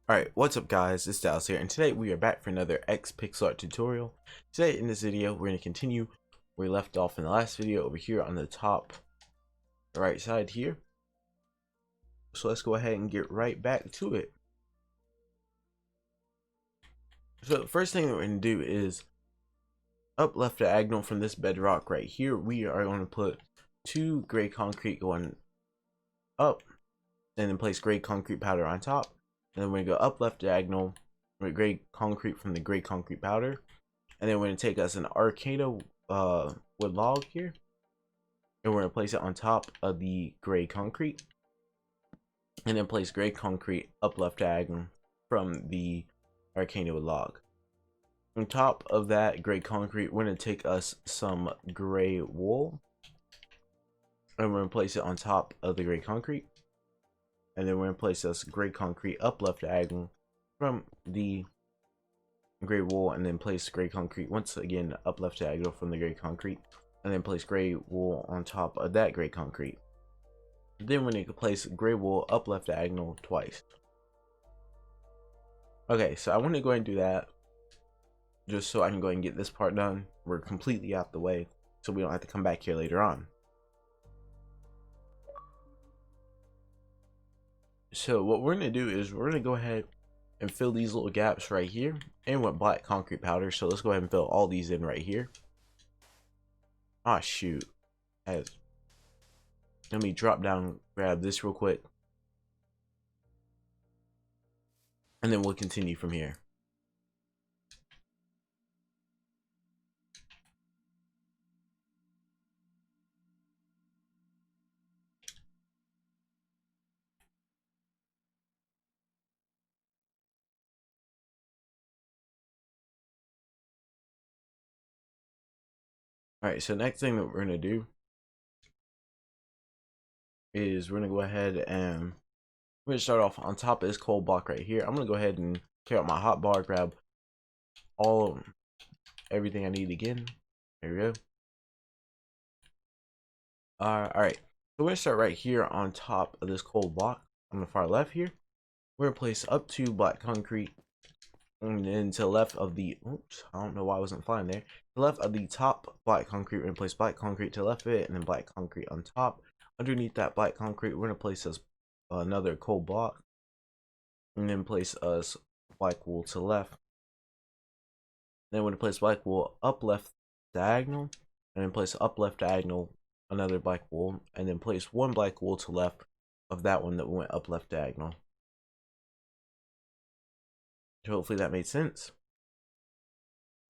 Alright, what's up guys, it's Dallas here, and today we are back for another X pixel art tutorial. Today in this video, we're going to continue where we left off in the last video over here on the top right side here. So let's go ahead and get right back to it. So the first thing that we're going to do is up left diagonal from this bedrock right here, we are going to put two gray concrete going up, and then place gray concrete powder on top. And then we're gonna go up left diagonal with gray concrete from the gray concrete powder, and then we're gonna take us an arcana wood log here, and we're gonna place it on top of the gray concrete, and then place gray concrete up left diagonal from the arcana wood log. On top of that gray concrete, we're gonna take us some gray wool, and we're gonna place it on top of the gray concrete. And then we're going to place this gray concrete up left diagonal from the gray wool, and then place gray concrete once again up left diagonal from the gray concrete, and then place gray wool on top of that gray concrete. Then we need to place gray wool up left diagonal twice. Okay, so I want to go ahead and do that just so I can go ahead and get this part done. We're completely out the way, so we don't have to come back here later on. So what we're going to do is we're going to go ahead and fill these little gaps right here and with black concrete powder. So let's go ahead and fill all these in right here. Ah, shoot. Let me drop down, grab this real quick, and then we'll continue from here. Alright, so next thing that we're going to do is we're going to go ahead and we're going to start off on top of this coal block right here. I'm going to go ahead and carry out my hot bar, grab everything I need again. There we go. Alright, so we're going to start right here on top of this coal block on the far left here. We're going to place up to black concrete, and then to the left of the, oops, I don't know why I wasn't flying there. To the left of the top black concrete, we're going to place black concrete to the left of it, and then black concrete on top. Underneath that black concrete, we're going to place us another coal block, and then place us black wool to the left. Then we're going to place black wool up left diagonal, and then place up left diagonal another black wool, and then place one black wool to the left of that one that went up left diagonal. Hopefully that made sense.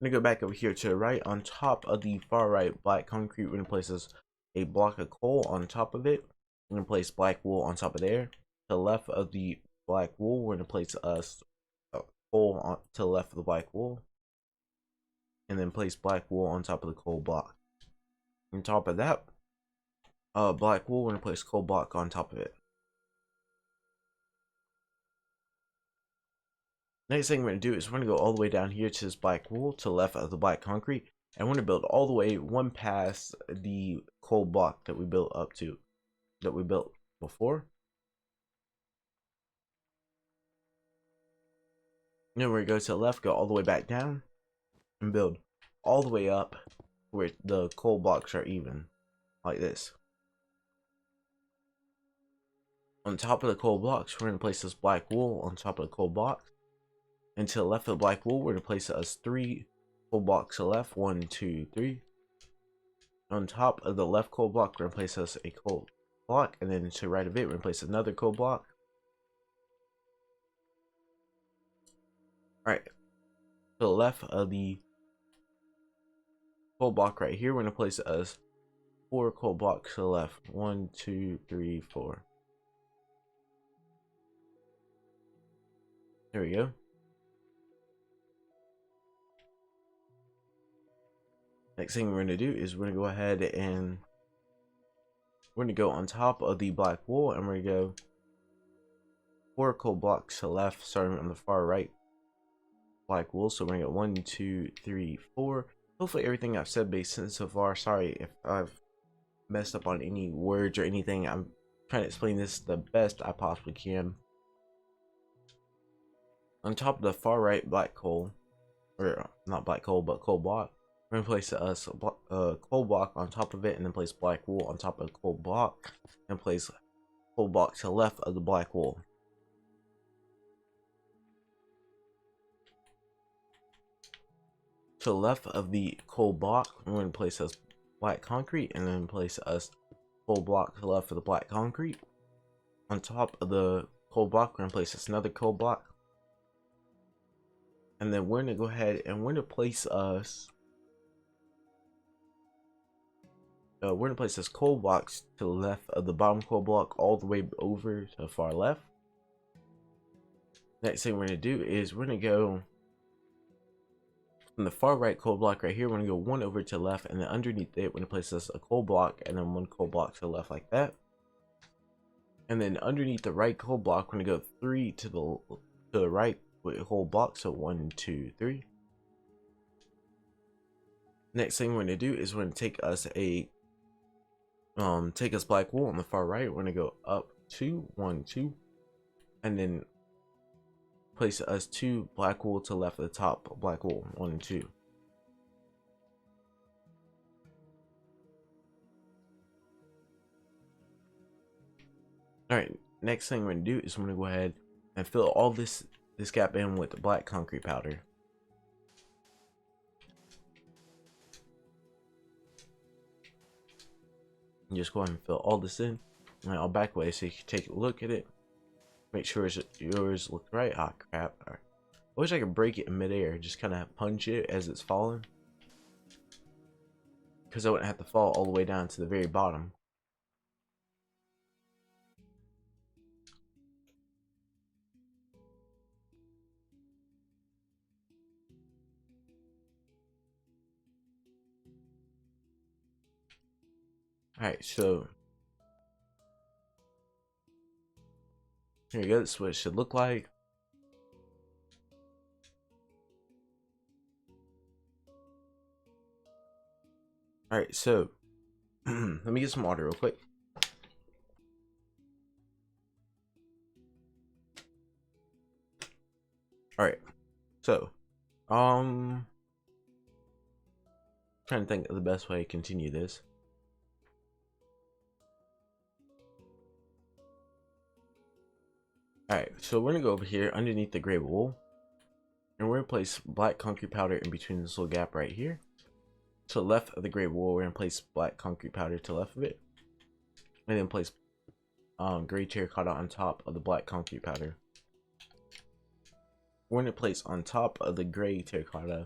I'm gonna go back over here to the right. On top of the far right black concrete, we're gonna place us a block of coal on top of it. We're gonna place black wool on top of there. To the left of the black wool, we're gonna place us coal on to the left of the black wool, and then place black wool on top of the coal block. On top of that black wool, we're gonna place coal block on top of it. Next thing we're going to do is we're going to go all the way down here to this black wool to the left of the black concrete, and we're going to build all the way one past the coal block that we built before. Then we're going to go to the left, go all the way back down, and build all the way up where the coal blocks are even, like this. On top of the coal blocks, we're going to place this black wool on top of the coal block. And to the left of the black wool, we're going to place us 3 coal blocks to the left. 1, 2, 3. On top of the left coal block, we're going to place us a coal block. And then to the right of it, we're going to place another coal block. Alright. To the left of the coal block right here, we're going to place us 4 coal blocks to the left. 1, 2, 3, 4. There we go. Next thing we're going to do is we're going to go ahead and we're going to go on top of the black wool, and we're going to go 4 coal blocks to the left, starting on the far right black wool. So we're going to go 1, 2, 3, 4. Hopefully everything I've said makes sense so far. Sorry if I've messed up on any words or anything. I'm trying to explain this the best I possibly can. On top of the far right black coal, or not black coal, but coal block, we're gonna place a coal block on top of it, and then place black wool on top of the coal block, and place coal block to the left of the black wool. To the left of the coal block, we're going to place us black concrete, and then place us coal block to the left of the black concrete. On top of the coal block, we're going to place us another coal block, and then we're going to go ahead and we're going to place us this coal blocks to the left of the bottom coal block, all the way over to the far left. Next thing we're going to do is we're going to go from the far right coal block right here. We're going to go one over to the left, and then underneath it we're going to place us a coal block, and then one coal block to the left like that. And then underneath the right coal block, we're going to go 3 to the right with a coal block, so 1, 2, 3. Next thing we're going to do is we're going to take us black wool on the far right. We're going to go up 2, 1, 2, and then place us 2 black wool to the left of the top black wool, 1 and 2. Alright, next thing we're going to do is we're going to go ahead and fill all this gap in with the black concrete powder. And just go ahead and fill all this in. And I'll back away so you can take a look at it. Make sure yours look right. Ah, crap. Right. I wish I could break it in midair. Just kind of punch it as it's falling. Because I wouldn't have to fall all the way down to the very bottom. Alright, so here you go. This is what it should look like. Alright, so let me get some water real quick. Alright, so trying to think of the best way to continue this. Alright, so we're gonna go over here underneath the gray wool, and we're gonna place black concrete powder in between this little gap right here. To the left of the gray wool, we're gonna place black concrete powder to the left of it, and then place gray terracotta on top of the black concrete powder. We're gonna place on top of the gray terracotta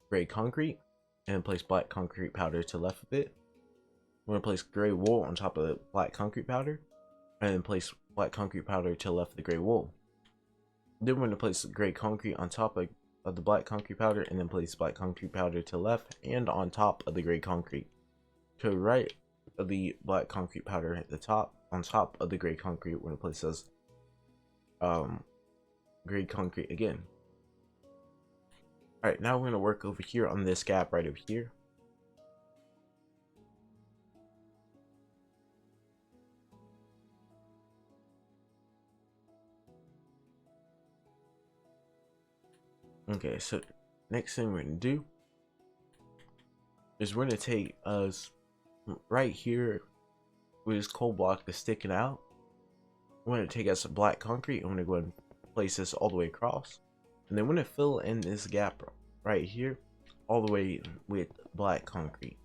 gray concrete, and then place black concrete powder to the left of it. We're gonna place gray wool on top of the black concrete powder, and then place black concrete powder to the left of the gray wool. Then we're gonna place gray concrete on top of the black concrete powder, and then place black concrete powder to the left and on top of the gray concrete. To the right of the black concrete powder at the top, on top of the gray concrete, we're gonna place this gray concrete again. Alright, now we're gonna work over here on this gap right over here. Okay, so next thing we're gonna do is we're gonna take us right here with this coal block that's sticking out. We're gonna take us black concrete, and we're gonna go ahead and place this all the way across, and then we're gonna fill in this gap right here all the way with black concrete.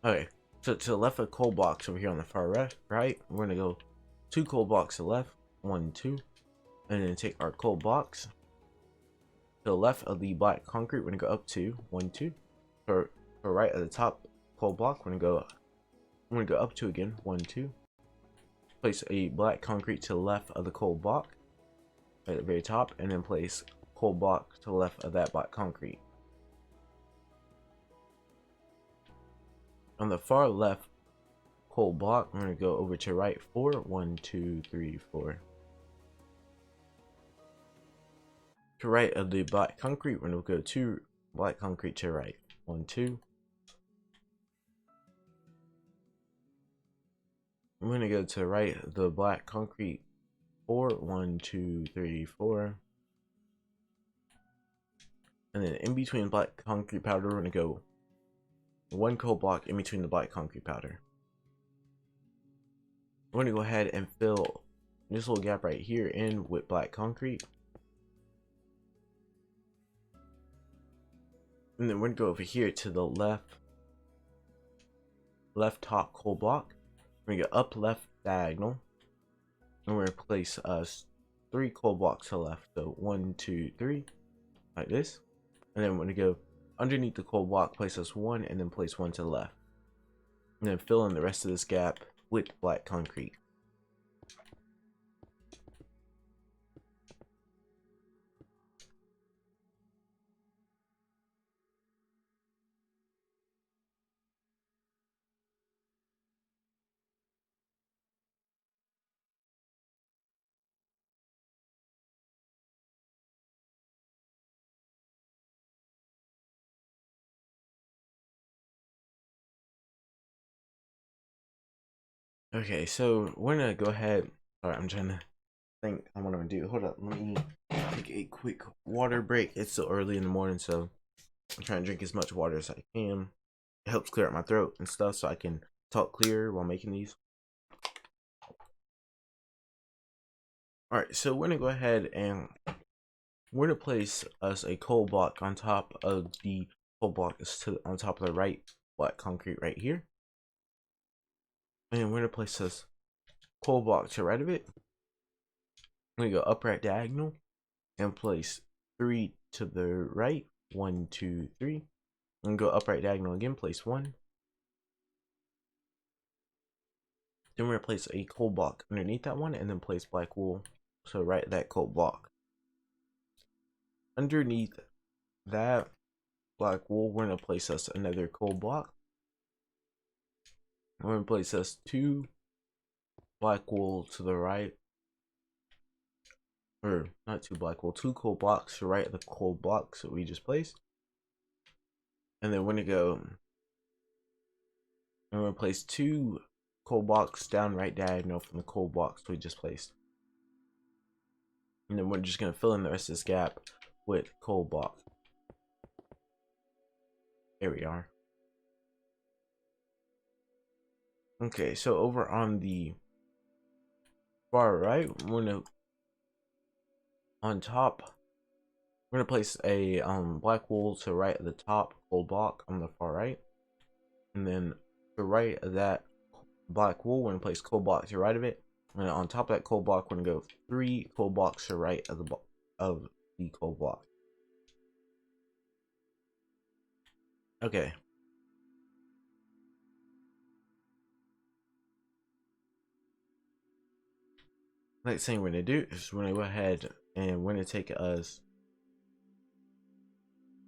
Okay, so to the left of coal blocks over here on the far right, we're gonna go 2 coal blocks to the left, 1, 2, and then take our coal blocks to the left of the black concrete. We're gonna go up 2, 1, 2. For right at the top coal block, we're gonna go up 2 again, 1, 2. Place a black concrete to the left of the coal block at the very top, and then place coal block to the left of that black concrete. On the far left coal block, we're going to go over to right 4. 1, 2, 3, 4. To right of the black concrete, we're going to go 2 black concrete to right. 1, 2. I'm going to go to the right of the black concrete 4, 1, 2, 3, 4. And then in between black concrete powder, we're going to go 1 coal block in between the black concrete powder. We're going to go ahead and fill this little gap right here in with black concrete. And then we're going to go over here to the left top coal block. We're going to go up left diagonal. And we're going to place 3 coal blocks to the left. So 1, 2, 3, like this. And then we're going to go underneath the coal block, place us 1, and then place 1 to the left. And then fill in the rest of this gap with black concrete. Okay, so we're gonna go ahead. Alright, I'm trying to think on what I'm gonna do. Hold up, let me take a quick water break. It's still early in the morning, so I'm trying to drink as much water as I can. It helps clear up my throat and stuff so I can talk clearer while making these. Alright, so we're gonna go ahead and we're gonna place us a coal block on top of the coal block on top of the right black concrete right here. And we're gonna place this coal block to the right of it. We're gonna go upright diagonal and place 3 to the right. 1, 2, 3. And go upright diagonal again, place 1. Then we're gonna place a coal block underneath that one and then place black wool. So right that coal block. Underneath that black wool, we're gonna place us another coal block. We're gonna place us 2 black wool to the right. Or not 2 black wool, 2 coal blocks to the right of the coal blocks that we just placed. And then we're gonna go and we're gonna place 2 coal blocks down right diagonal from the coal blocks we just placed. And then we're just gonna fill in the rest of this gap with coal block. There we are. Okay, so over on the far right, we're gonna on top, we're gonna place a black wool to the right of the top coal block on the far right, and then to the right of that black wool, we're gonna place coal block to the right of it, and on top of that coal block, we're gonna go 3 coal blocks to the right of the coal block. Okay. Next thing we're gonna do is we're gonna go ahead and we're gonna take us.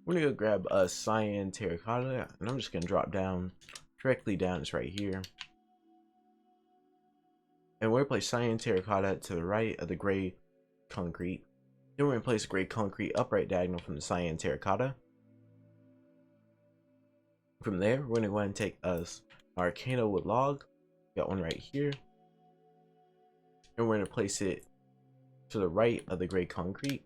We're gonna go grab a cyan terracotta, and I'm just gonna drop down directly down. It's right here. And we're gonna place cyan terracotta to the right of the gray concrete. Then we're gonna place gray concrete upright diagonal from the cyan terracotta. From there, we're gonna go ahead and take us our arcana wood log. Got one right here. And we're gonna place it to the right of the gray concrete.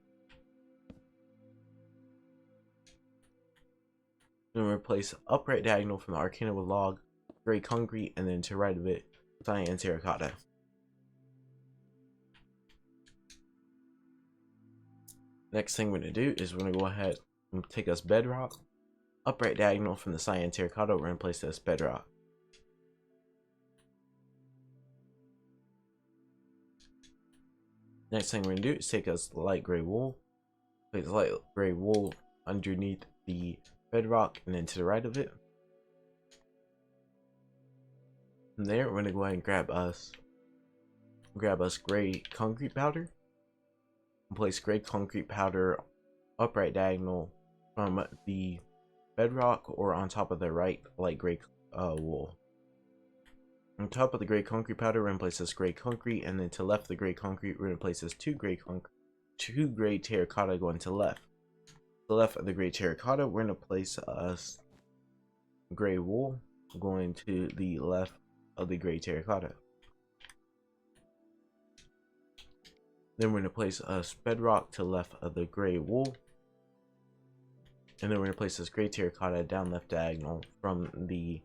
Then we're gonna place upright diagonal from the arcana wood log, gray concrete, and then to the right of it, cyan terracotta. Next thing we're gonna do is we're gonna go ahead and take us bedrock, upright diagonal from the cyan terracotta. We're gonna place this bedrock. Next thing we're gonna do is take us light gray wool, place light gray wool underneath the bedrock and then to the right of it. From there, we're gonna go ahead and grab us gray concrete powder, and place gray concrete powder upright diagonal from the bedrock or on top of the right light gray wool. On top of the gray concrete powder, we're gonna place this gray concrete, and then to the left of the gray concrete, we're gonna place this 2 gray terracotta going to the left. To the left of the gray terracotta, we're gonna place us gray wool going to the left of the gray terracotta. Then we're going to place a bedrock to the left of the gray wool. And then we're going to place this gray terracotta down left diagonal from the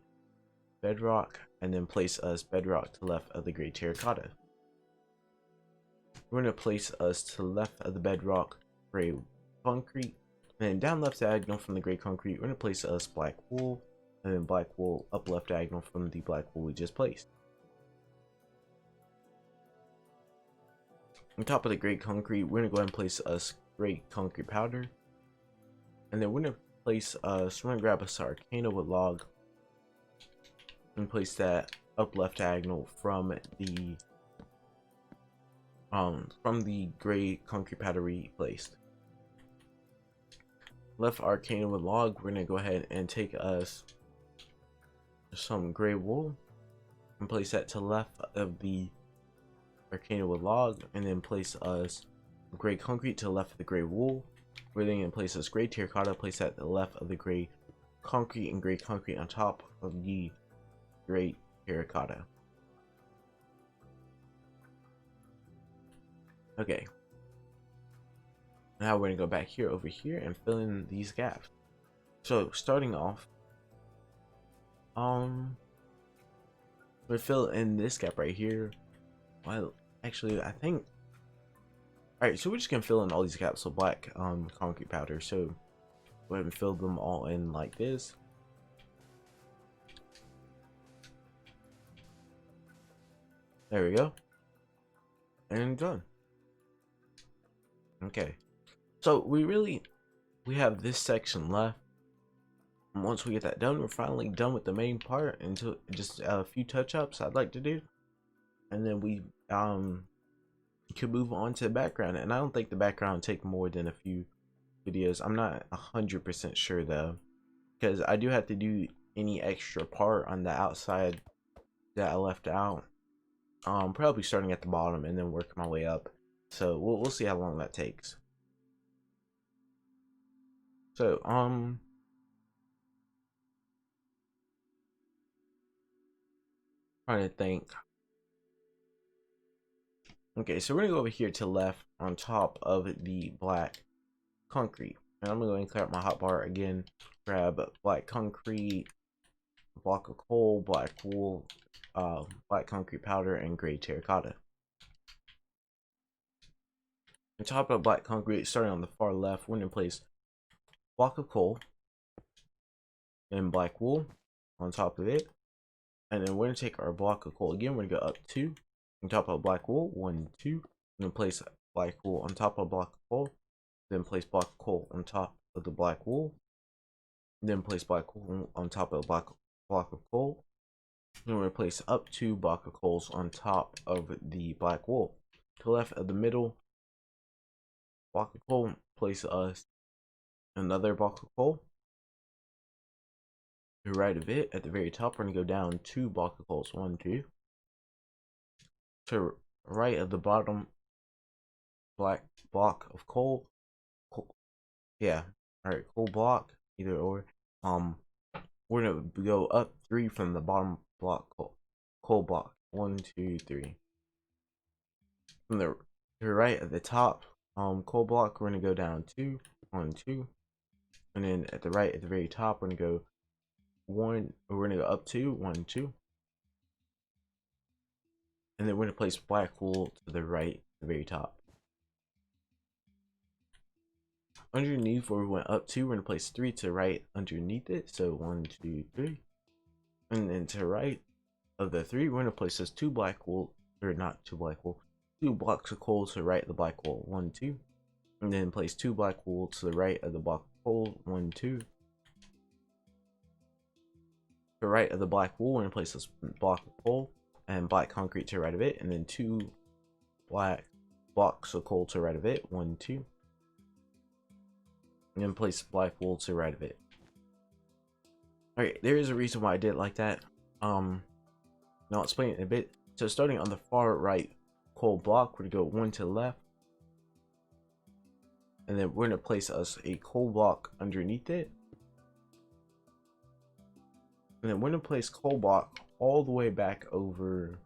bedrock. And then place us bedrock to the left of the gray terracotta. We're going to place us to the left of the bedrock gray concrete. And then down left diagonal from the gray concrete, we're going to place us black wool. And then black wool up left diagonal from the black wool we just placed. On top of the gray concrete, we're going to go ahead and place us gray concrete powder. And then we're going to place us, we're going to grab us our arcana wood log. And place that up left diagonal from the gray concrete powder we placed. Left arcana wood log, we're going to go ahead and take us some gray wool. And place that to the left of the arcana wood log, and then place us gray concrete to the left of the gray wool. We're then going to place us gray terracotta, place that to the left of the gray concrete, and gray concrete on top of the gray terracotta. Okay. Now we're going to go back here over here and fill in these gaps. So starting off, we fill in this gap right here. Well, actually, I think. Alright, so we're just gonna fill in all these gaps with black concrete powder. So go ahead and fill them all in like this. There we go. And done. Okay. So we have this section left. And once we get that done, we're finally done with the main part. Until just a few touch-ups I'd like to do. And then we could move on to the background, and I don't think the background will take more than a few videos. I'm not 100% sure though, because I do have to do any extra part on the outside that I left out. Probably starting at the bottom and then working my way up. So we'll see how long that takes. So trying to think. Okay, so we're gonna go over here to the left on top of the black concrete, and I'm gonna go and clear up my hotbar again. Grab black concrete, block of coal, black wool, black concrete powder, and gray terracotta. On top of black concrete, starting on the far left, we're gonna place block of coal and black wool on top of it, and then we're gonna take our block of coal again. We're gonna go up 2 on top of black wool, 1, 2, and then place black wool on top of block of coal, then place block of coal on top of the black wool, then place black wool on top of block of coal. Then we're gonna place up 2 block of coals on top of the black wool. To the left of the middle block of coal, place us another block of coal. To the right of it, at the very top, we're gonna go down 2 block of coals, 1, 2. To right of the bottom black block of coal, yeah, all right, coal block, either or. We're gonna go up 3 from the bottom block coal block, 1, 2, 3. From the to the right at the top coal block, we're gonna go down 2, 1, 2, and then at the right at the very top, we're gonna go 1. We're gonna go up 2, 1, 2. And then we're going to place black wool to the right, the very top. Underneath where we went up 2, we're going to place 3 to the right underneath it. So 1, 2, 3. And then to the right of the 3, we're going to place those 2 black wool, or not 2 black wool, 2 blocks of coal to the right of the black wool, 1, 2. And then place 2 black wool to the right of the block of coal, 1, 2. To the right of the black wool, we're going to place this block of coal and black concrete to the right of it, and then 2 black blocks of coal to the right of it, 1, 2, and then place black wool to the right of it. Alright, there is a reason why I did it like that. Now I'll explain it in a bit. So starting on the far right coal block, we're gonna go 1 to the left, and then we're gonna place us a coal block underneath it, and then we're gonna place coal block all the way back over.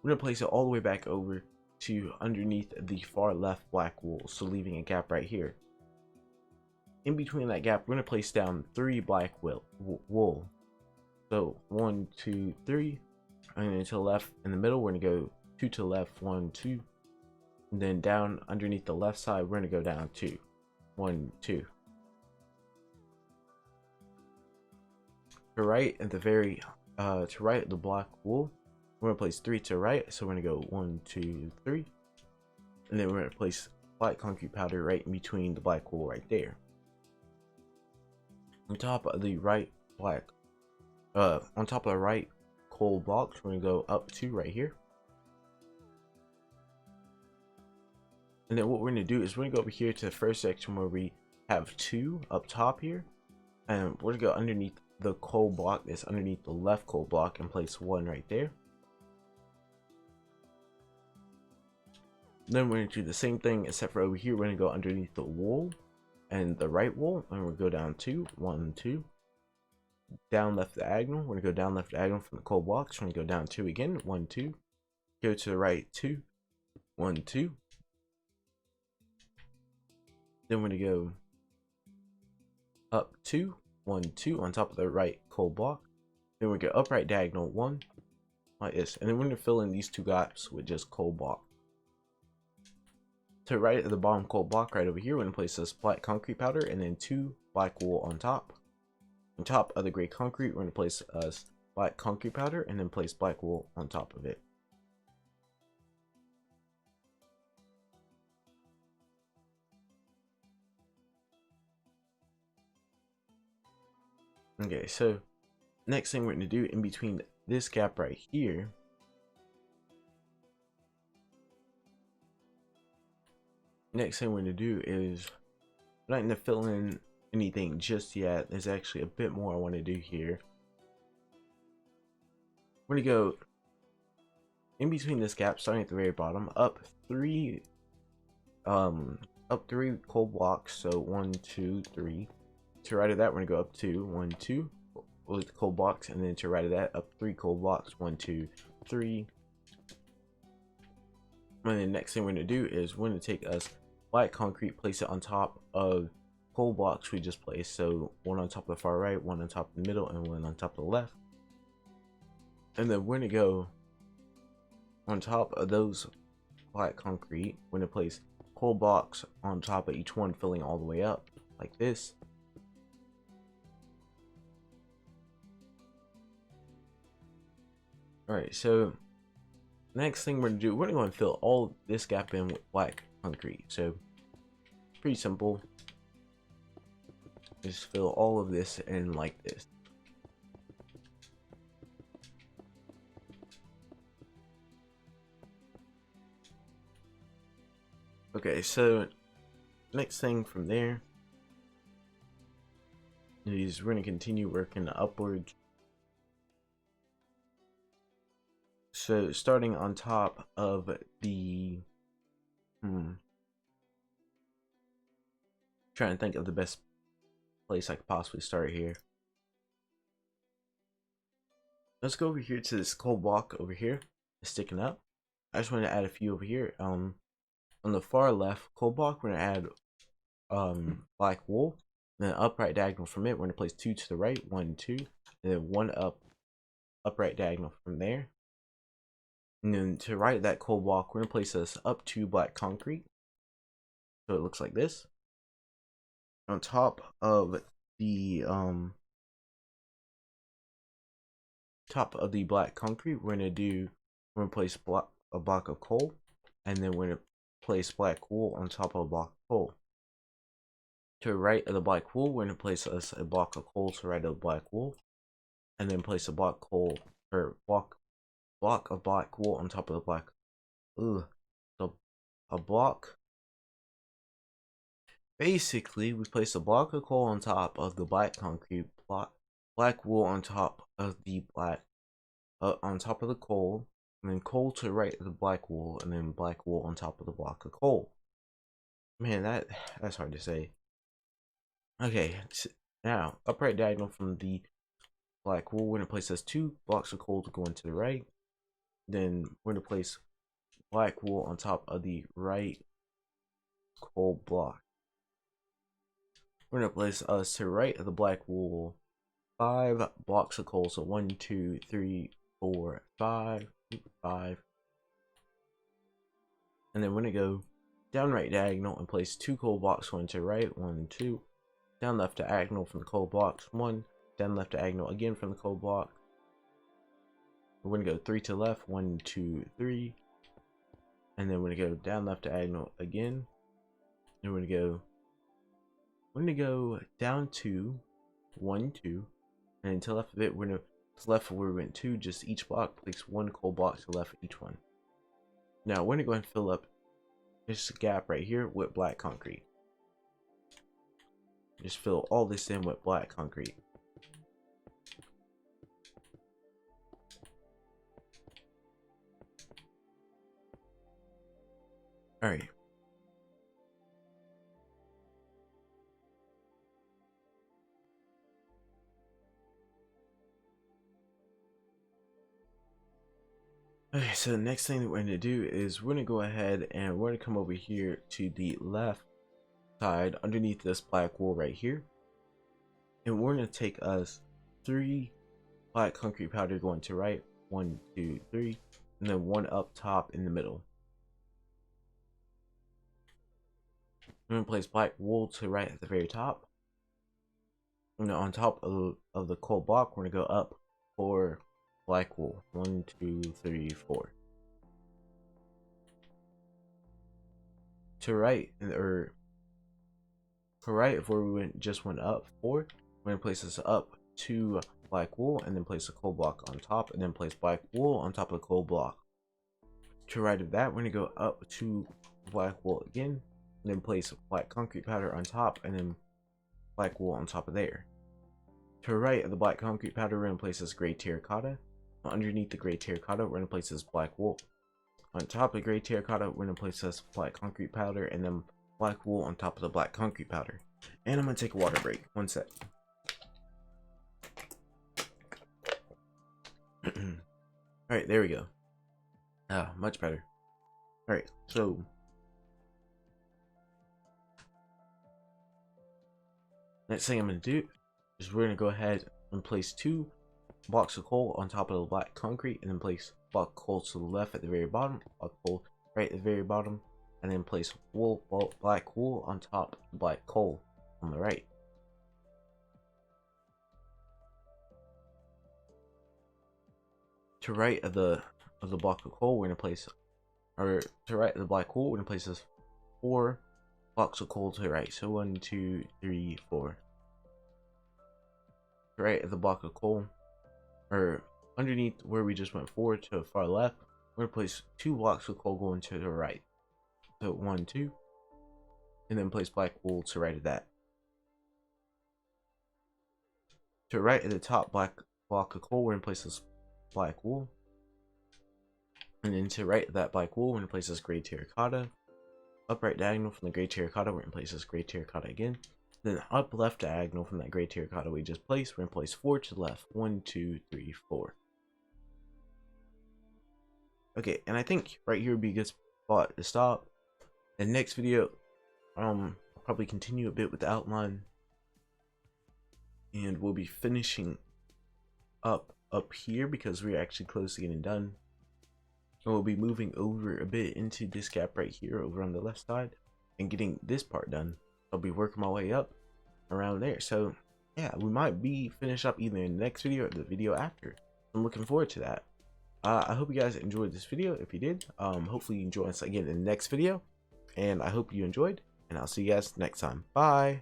we're gonna place it all the way back over to underneath the far left black wool, so leaving a gap right here. In between that gap, we're gonna place down 3 black wool. So 1, 2, 3, and then to the left in the middle, we're gonna go 2 to the left, 1, 2, and then down underneath the left side, we're gonna go down 2, 1, 2. To right at the very to right of the black wool, we're gonna place 3 to the right, so we're gonna go 1, 2, 3, and then we're gonna place black concrete powder right in between the black wool right there. On top of the right coal blocks, we're gonna go up 2 right here. And then what we're gonna do is we're gonna go over here to the first section where we have 2 up top here, and we're gonna go underneath the coal block that's underneath the left coal block and place 1 right there. Then we're gonna do the same thing, except for over here we're gonna go underneath the wool and the right wool, and we'll go down 2, 1, 2. Down left diagonal, we're gonna go down left diagonal from the coal blocks. We're gonna go down 2 again, 1, 2. Go to the right 2, 1, 2. Then we're gonna go up 2, 1, 2 on top of the right coal block. Then we go upright diagonal 1 like this, and then we're gonna fill in these 2 gaps with just coal block. To the right of the bottom coal block right over here, we're gonna place this black concrete powder and then 2 black wool on top. On top of the gray concrete, we're gonna place black concrete powder and then place black wool on top of it. Okay, so next thing we're gonna do in between this gap right here, next thing we're gonna do is we're not gonna fill in anything just yet. There's actually a bit more I want to do here. We're gonna go in between this gap, starting at the very bottom, up 3 coal blocks. So 1, 2, 3. To the right of that, we're gonna go up 2, 1, 2 with coal blocks, and then to the right of that, up 3 coal blocks, 1, 2, 3. And the next thing we're gonna do is we're gonna take us black concrete, place it on top of coal blocks we just placed. So 1 on top of the far right, 1 on top of the middle, and 1 on top of the left. And then we're gonna go on top of those black concrete. We're gonna place coal blocks on top of each one, filling all the way up like this. Alright, so next thing we're gonna do, we're gonna go and fill all this gap in with black concrete. So pretty simple. Just fill all of this in like this. Okay, so next thing from there is we're going to continue working upwards. So starting on top of the trying to think of the best place I could possibly start here. Let's go over here to this coal block over here. It's sticking up. I just want to add a few over here. On the far left coal block, we're gonna add black wool. And then upright diagonal from it, we're gonna place 2 to the right, 1, 2, and then 1 upright diagonal from there. And then to the right of that coal block, we're gonna place this up 2 black concrete. So it looks like this. On top of the black concrete, we're gonna place a block of coal, and then we're gonna place black wool on top of a block of coal. To the right of the black wool, we're gonna place a block of coal to the right of the black wool, and then place a block of black wool on top of the black. Basically, we place a block of coal on top of the black concrete, black wool on top of the on top of the coal, and then coal to the right of the black wool, and then black wool on top of the block of coal. Man, that's hard to say. Okay, now upright diagonal from the black wool, we're gonna place those 2 blocks of coal to go into the right, Then we're going to place black wool on top of the right coal block. We're going to place us to the right of the black wool 5 blocks of coal. So 1, 2, 3, 4, 5, 5. And then we're going to go down right diagonal and place 2 coal blocks, 1 to the right, 1, 2. Down left diagonal from the coal blocks, 1. Down left diagonal again from the coal block. We're going to go 3 to the left, 1, 2, 3. And then we're going to go down left diagonal again. And we're going to go down 2, 1, 2. And then to the left of it, we're going to left where we went 2, just each block, place 1 coal block to the left of each one. Now we're going to go ahead and fill up this gap right here with black concrete. Just fill all this in with black concrete. Alright. Okay, so the next thing that we're going to do is we're going to go ahead and we're going to come over here to the left side underneath this black wool right here. And we're going to take us 3 black concrete powder going to right, 1, 2, 3, and then 1 up top in the middle. We're going to place black wool to right at the very top. And on top of the coal block, we're going to go up 4 black wool. 1, 2, 3, 4. To right, or to right of where we just went up 4, we're going to place this up 2 black wool, and then place a coal block on top, and then place black wool on top of the coal block. To right of that, we're going to go up 2 black wool again, and then place black concrete powder on top, and then black wool on top of there. To the right of the black concrete powder, we're going to place this gray terracotta. Underneath the gray terracotta, we're going to place this black wool. On top of the gray terracotta, we're going to place this black concrete powder, and then black wool on top of the black concrete powder. And I'm going to take a water break. 1 sec. Alright, there we go. Much better. Alright, so next thing I'm going to do is we're going to go ahead and place 2 blocks of coal on top of the black concrete, and then place block of coal to the left at the very bottom, block of coal right at the very bottom, and then place black wool on top of the black coal on the right. To right of the block of coal, we're going to place, or to right of the black wool, we're going to place this 4 blocks of coal to the right. So 1, 2, 3, 4. To right of the block of coal, or underneath where we just went 4 to the far left, we're going to place 2 blocks of coal going to the right. So 1, 2, and then place black wool to the right of that. To the right of the top black block of coal, we're going to place this black wool. And then to the right of that black wool, we're going to place this gray terracotta. Up right diagonal from the gray terracotta, we're going to place this gray terracotta again. Then up left diagonal from that gray terracotta we just placed, we're going to place 4 to the left. 1, 2, 3, 4. Okay, and I think right here would be a good spot to stop. In the next video, I'll probably continue a bit with the outline. And we'll be finishing up here because we're actually close to getting done. And we'll be moving over a bit into this gap right here over on the left side and getting this part done. I'll be working my way up around there. So yeah, we might be finished up either in the next video or the video after. I'm looking forward to that. I hope you guys enjoyed this video. If you did, hopefully you join us again in the next video. And I hope you enjoyed, and I'll see you guys next time. Bye.